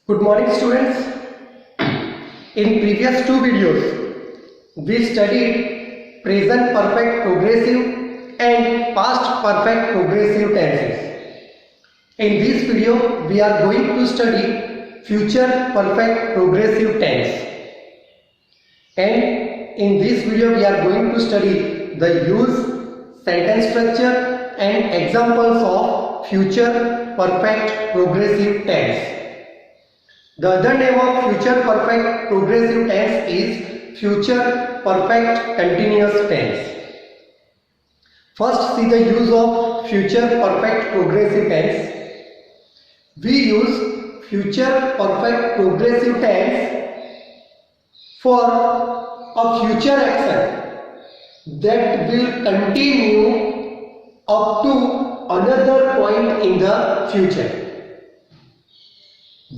Good morning students. In previous two videos, we studied present perfect progressive and past perfect progressive tenses. In this video, we are going to study future perfect progressive tense. And in this video, we are going to study the use, sentence structure and examples of future perfect progressive tense. The other name of future perfect progressive tense is future perfect continuous tense. First, see the use of future perfect progressive tense. We use future perfect progressive tense for a future action that will continue up to another point in the future.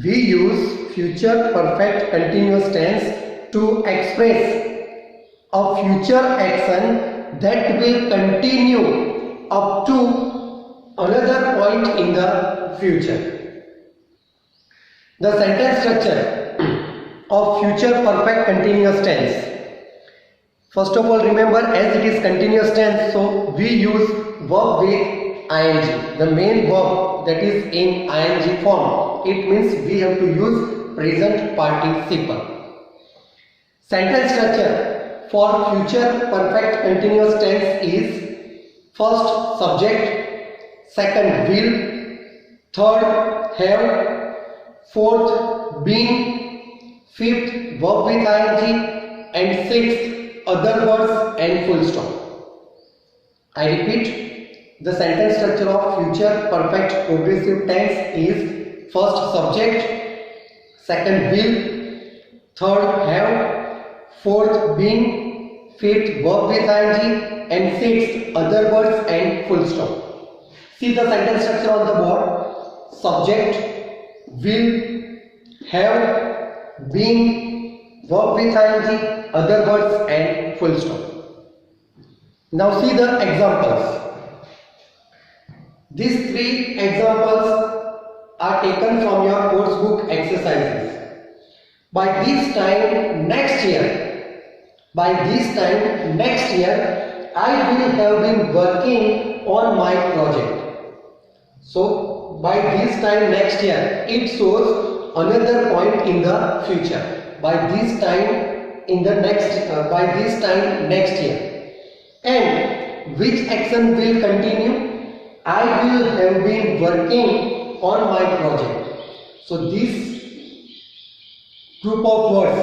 We use future perfect continuous tense to express a future action that will continue up to another point in the future. The sentence structure of future perfect continuous tense. First of all, remember, as it is continuous tense, so we use verb with ing, the main verb that is in ing form. It means we have to use present participle. Sentence structure for future perfect continuous tense is first subject, second will, third have, fourth been, fifth verb with ing, and sixth other words and full stop. I repeat. The sentence structure of future perfect progressive tense is first subject, second will, third have, fourth been, fifth verb with ing, and sixth other words and full stop. See the sentence structure on the board. Subject, will, have, been, verb with ing, other words and full stop. Now see the examples. These three examples are taken from your course book exercises. By this time next year, I will have been working on my project. So by this time next year, it shows another point in the future. By this time next year. And which action will continue? I will have been working on my project. So this group of words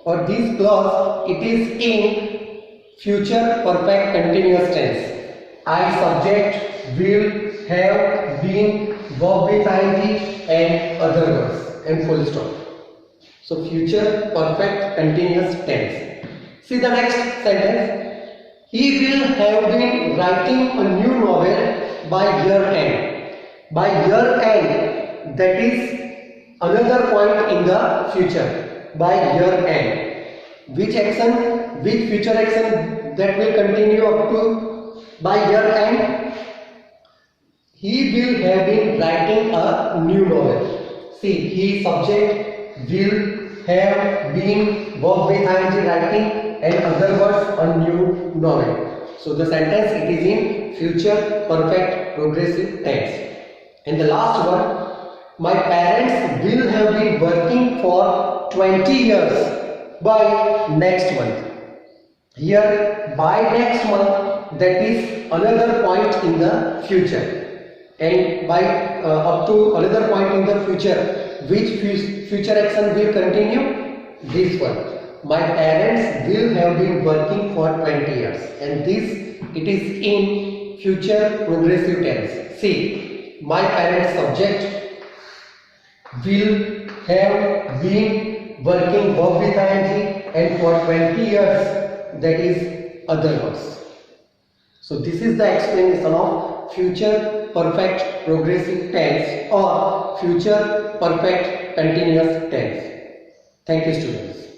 or this clause, it is in future perfect continuous tense. I subject, will, have, been, verb with ing and other words and full stop. So future perfect continuous tense. See the next sentence. He will have been writing a new novel by year end. By year end, that is another point in the future. By year end. Which future action that will continue up to by year end? He will have been writing a new novel. See, he subject, will, have, been, verb with ing writing, and other words a new novel. So the sentence, it is in future perfect progressive tense. And the last one, my parents will have been working for 20 years by next month. Here by next month, that is another point in the future. And by up to another point in the future, which future action will continue? This one. My parents will have been working for 20 years, and this, it is in future progressive tense. See, my parents subject, will have been working verb with ing, and for 20 years, that is other words. So this is the explanation of future perfect progressive tense or future perfect continuous tense. Thank you, students.